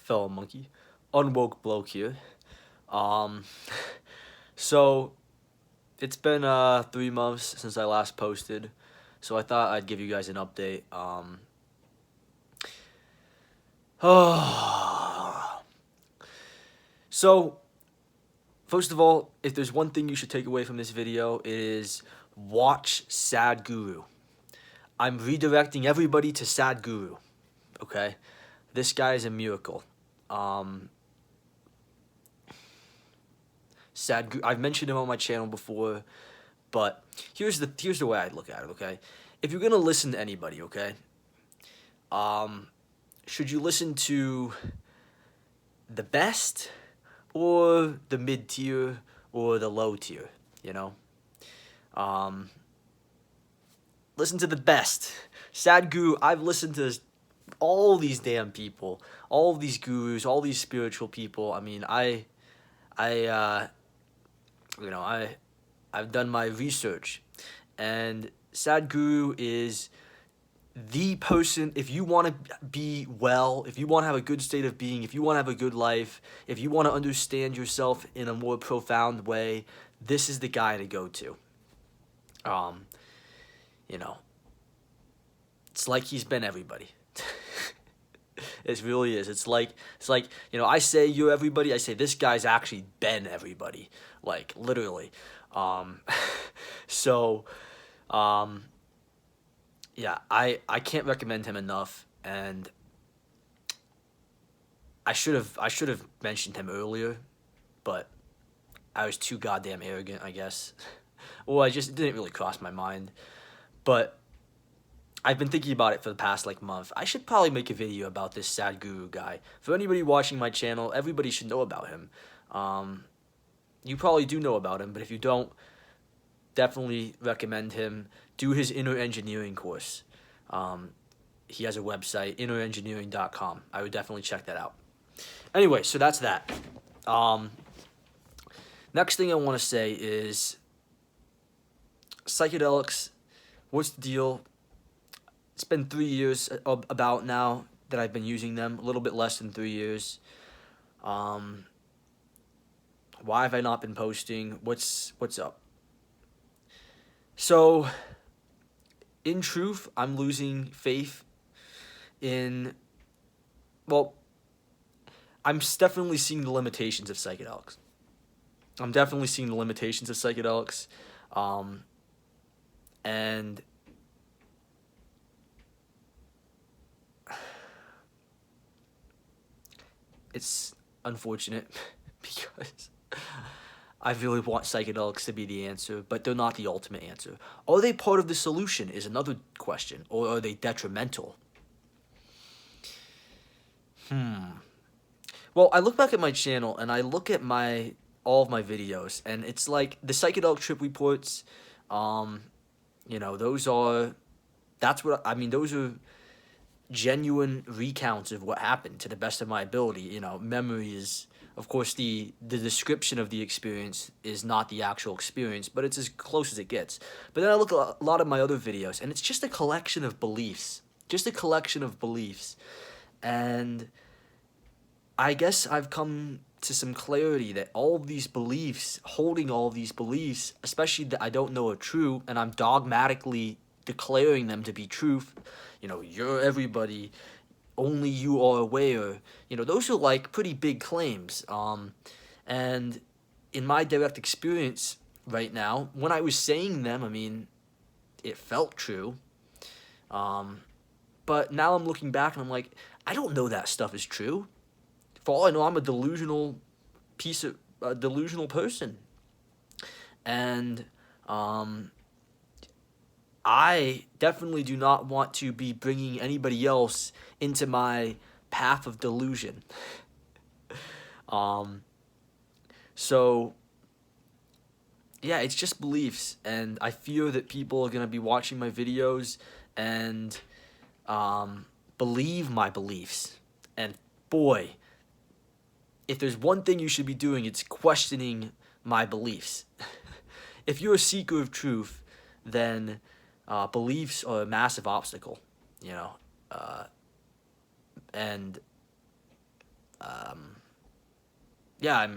fellow monkey, unwoke bloke here. Um, so it's been 3 months since I last posted, so I thought I'd give you guys an update. So first of all, if there's one thing you should take away from this video, it is watch Sadhguru. I'm redirecting everybody to Sadhguru. Okay, this guy is a miracle. Sadhguru, I've mentioned him on my channel before, but here's the way I look at it. Okay, if you're gonna listen to anybody, okay, should you listen to the best or the mid tier or the low tier? You know, listen to the best. Sadhguru, I've listened to all these damn people, all of these gurus, all these spiritual people. I mean, I've done my research, and Sadhguru is the person. If you want to be well, if you want to have a good state of being, if you want to have a good life, if you want to understand yourself in a more profound way, this is the guy to go to. You know, it's like he's been everybody. It really is. It's like, you know, I say you're everybody. I say this guy's actually been everybody, like literally. So, yeah, I can't recommend him enough, and I should have mentioned him earlier, but I was too goddamn arrogant, I guess. Well, it didn't really cross my mind, but I've been thinking about it for the past month. I should probably make a video about this Sadhguru guy. For anybody watching my channel, everybody should know about him. You probably do know about him, but if you don't, definitely recommend him. Do his inner engineering course. He has a website, innerengineering.com. I would definitely check that out. Anyway, so that's that. Next thing I want to say is psychedelics. What's the deal? It's been 3 years about now that I've been using them. A little bit less than 3 years. Why have I not been posting? What's up? So, in truth, I'm losing faith in, well, I'm definitely seeing the limitations of psychedelics. And it's unfortunate because I really want psychedelics to be the answer, but they're not the ultimate answer. Are they part of the solution is another question, or are they detrimental? Well, I look back at my channel and I look at all of my videos, and it's like the psychedelic trip reports, you know, those are genuine recounts of what happened to the best of my ability. You know, memory is, of course, the description of the experience is not the actual experience, but it's as close as it gets. But then I look at a lot of my other videos, and it's just a collection of beliefs. And I guess I've come to some clarity that all of these beliefs, holding all of these beliefs, especially that I don't know are true, and I'm dogmatically declaring them to be truth. You know, you're everybody, only you are aware. You know, those are pretty big claims. And in my direct experience right now, when I was saying them, I mean, it felt true. But now I'm looking back and I'm like, I don't know that stuff is true. For all I know, I'm a delusional person. And I definitely do not want to be bringing anybody else into my path of delusion. So, yeah, it's just beliefs, and I fear that people are going to be watching my videos and believe my beliefs. And boy, if there's one thing you should be doing, it's questioning my beliefs. If you're a seeker of truth, then beliefs are a massive obstacle, you know, and Yeah,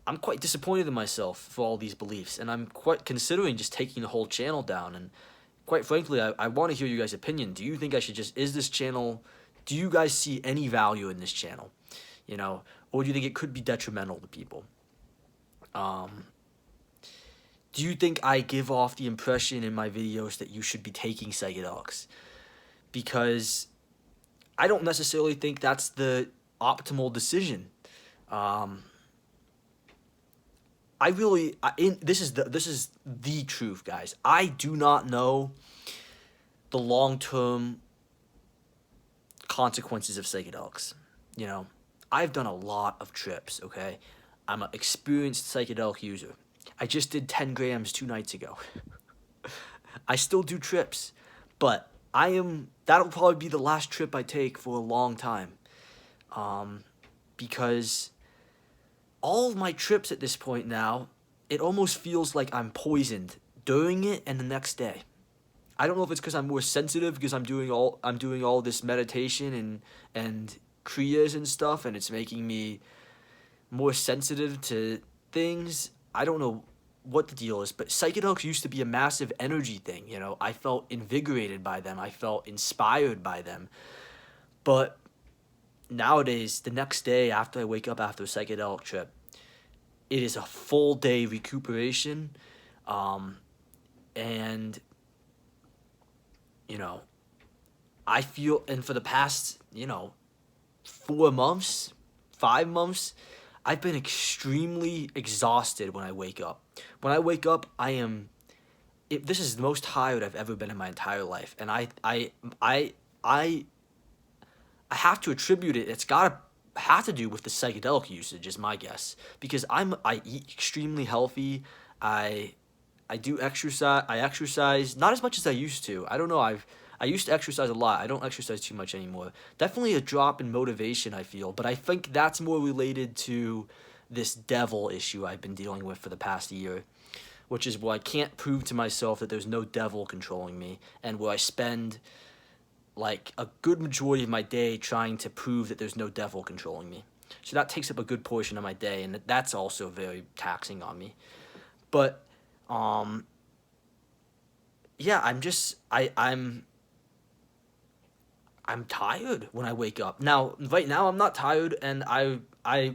I'm quite disappointed in myself for all these beliefs, and I'm quite considering just taking the whole channel down. And quite frankly, I want to hear you guys' opinion. Do you think I should just, is this channel, do you guys see any value in this channel? You know, or do you think it could be detrimental to people? Do you think I give off the impression in my videos that you should be taking psychedelics? Because I don't necessarily think that's the optimal decision. This is the truth, guys. I do not know the long-term consequences of psychedelics. You know, I've done a lot of trips, okay? I'm an experienced psychedelic user. I just did 10 grams 2 nights ago. I still do trips, but that'll probably be the last trip I take for a long time. Because all of my trips at this point now, it almost feels like I'm poisoned during it and the next day. I don't know if it's because I'm more sensitive because I'm doing all this meditation and kriyas and stuff, and it's making me more sensitive to things. I don't know what the deal is, but psychedelics used to be a massive energy thing, you know. I felt invigorated by them. I felt inspired by them. But nowadays, the next day after I wake up after a psychedelic trip, it is a full day recuperation. And, you know, I feel, and for the past, 4 months, 5 months, I've been extremely exhausted when I wake up. When I wake up, this is the most tired I've ever been in my entire life. And I have to attribute it. It's got to have to do with the psychedelic usage, is my guess. Because I eat extremely healthy. I do exercise. I exercise not as much as I used to. I don't know. I used to exercise a lot. I don't exercise too much anymore. Definitely a drop in motivation, I feel. But I think that's more related to this devil issue I've been dealing with for the past year, which is where I can't prove to myself that there's no devil controlling me, and where I spend like a good majority of my day trying to prove that there's no devil controlling me. So that takes up a good portion of my day, and that's also very taxing on me. But yeah, I'm tired when I wake up. Now, right now I'm not tired, and I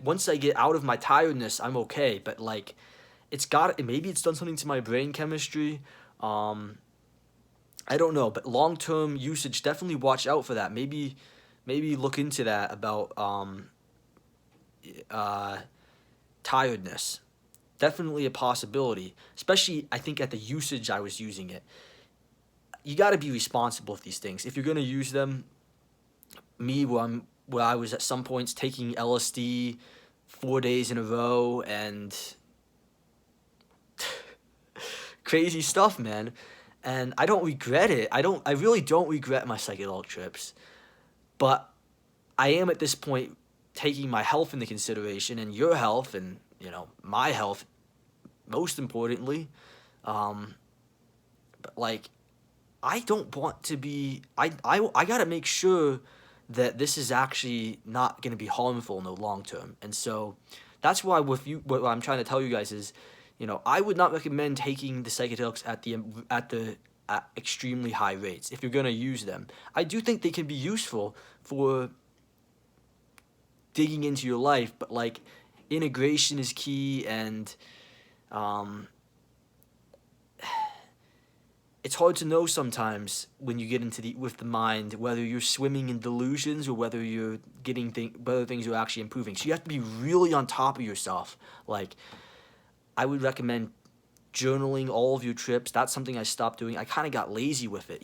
once I get out of my tiredness, I'm okay. But like, maybe it's done something to my brain chemistry. I don't know, but long-term usage, definitely watch out for that. Maybe look into that about tiredness. Definitely a possibility, especially I think at the usage I was using it. You got to be responsible with these things. If you're going to use them, where I was at some points taking LSD 4 days in a row and crazy stuff, man. And I don't regret it. I really don't regret my psychedelic trips. But I am at this point taking my health into consideration, and your health, and my health most importantly. But like, I don't want to be I got to make sure that this is actually not going to be harmful in the long term. And so that's why what I'm trying to tell you guys is, I would not recommend taking the psychedelics at extremely high rates if you're going to use them. I do think they can be useful for digging into your life, but like, integration is key, and it's hard to know sometimes when you get into with the mind whether you're swimming in delusions or whether you're whether things are actually improving. So you have to be really on top of yourself. Like, I would recommend journaling all of your trips. That's something I stopped doing. I kind of got lazy with it,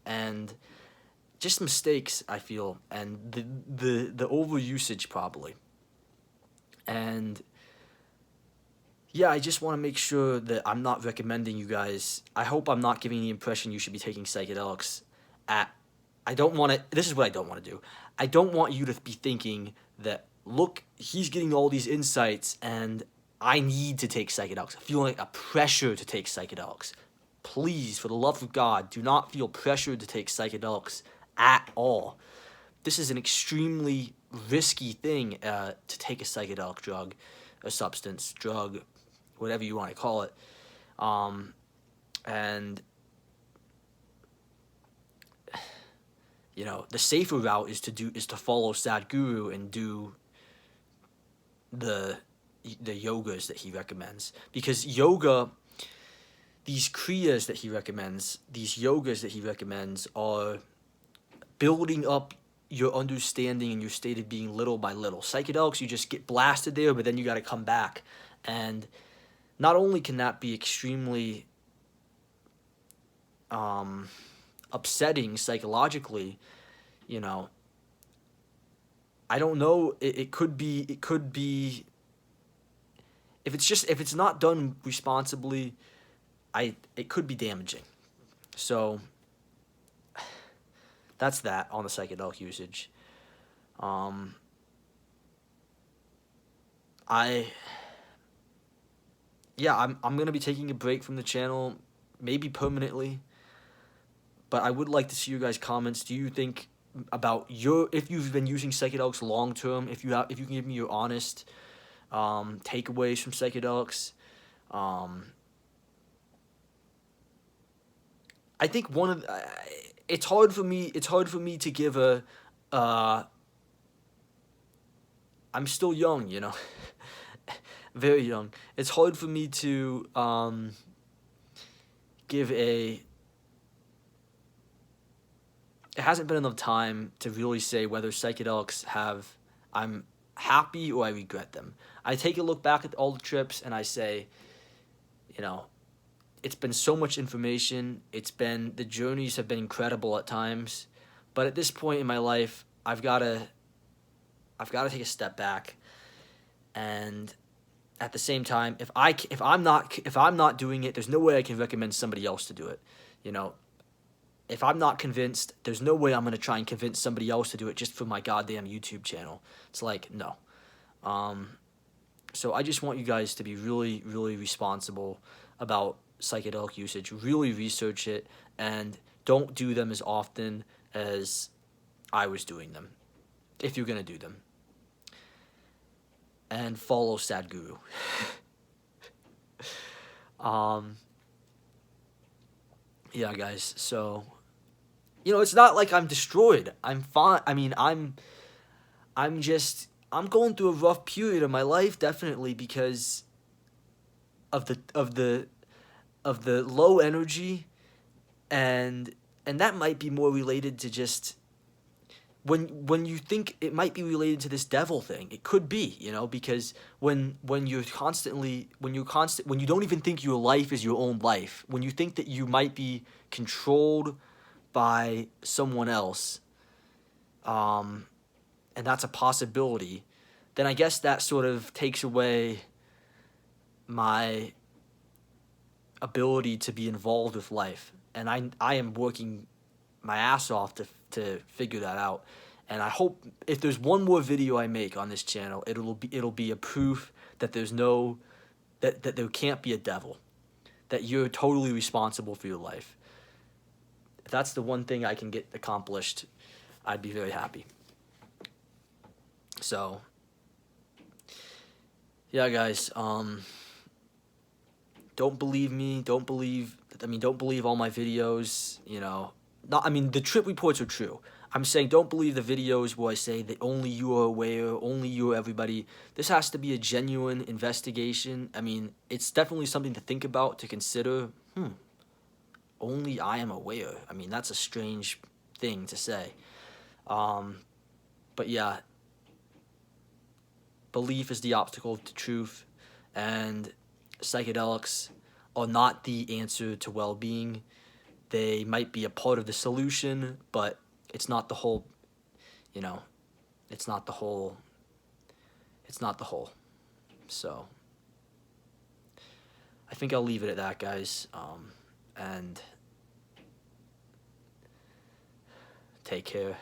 and just mistakes, I feel, and the overusage probably. And yeah, I just want to make sure that I'm not recommending you guys. I hope I'm not giving the impression you should be taking psychedelics this is what I don't want to do. I don't want you to be thinking that, look, he's getting all these insights and I need to take psychedelics. I feel like a pressure to take psychedelics. Please, for the love of God, do not feel pressured to take psychedelics at all. This is an extremely risky thing to take a psychedelic drug, a substance, drug, whatever you want to call it. And you know, the safer route is to follow Sadhguru and do the yogas that he recommends, because yoga, these kriyas that he recommends, these yogas that he recommends, are building up your understanding and your state of being little by little. Psychedelics, you just get blasted there, but then you got to come back. And not only can that be extremely upsetting psychologically, you know, I don't know, it could be, if it's not done responsibly, it could be damaging. So that's that on the psychedelic usage. I'm gonna be taking a break from the channel, maybe permanently, but I would like to see your guys' comments. Do you think about if you've been using psychedelics long term, if you can give me your honest takeaways from psychedelics. I think it's hard for me to give I'm still young, you know. Very young. It's hard for me to give it hasn't been enough time to really say whether psychedelics I'm happy or I regret them. I take a look back at all the trips and I say, you know, it's been so much information. The journeys have been incredible at times, but at this point in my life, I've got to take a step back. And at the same time, if I'm not doing it, there's no way I can recommend somebody else to do it. You know, if I'm not convinced, there's no way I'm going to try and convince somebody else to do it just for my goddamn YouTube channel. It's like, no. So I just want you guys to be really, really responsible about psychedelic usage. Really research it, and don't do them as often as I was doing them, if you're going to do them. And follow Sadhguru. Yeah, guys, so, you know, it's not like I'm destroyed. I'm fine. I mean, I'm going through a rough period of my life, definitely, because of the low energy, and that might be more related to just when you think it might be related to this devil thing. It could be, you know, because when you don't even think your life is your own life, when you think that you might be controlled by someone else, and that's a possibility, then I guess that sort of takes away my ability to be involved with life. And I am working my ass off to figure that out. And I hope if there's one more video I make on this channel, it'll be a proof that that there can't be a devil, that you're totally responsible for your life. If that's the one thing I can get accomplished, I'd be very happy. So, yeah, guys, don't believe me, don't believe all my videos, you know. The trip reports are true. I'm saying don't believe the videos where I say that only you are aware, only you are everybody. This has to be a genuine investigation. I mean, it's definitely something to think about, to consider. Only I am aware. I mean, that's a strange thing to say. But yeah, belief is the obstacle to truth, and psychedelics are not the answer to well-being. They might be a part of the solution, but it's not the whole, you know, it's not the whole. So, I think I'll leave it at that, guys, and take care.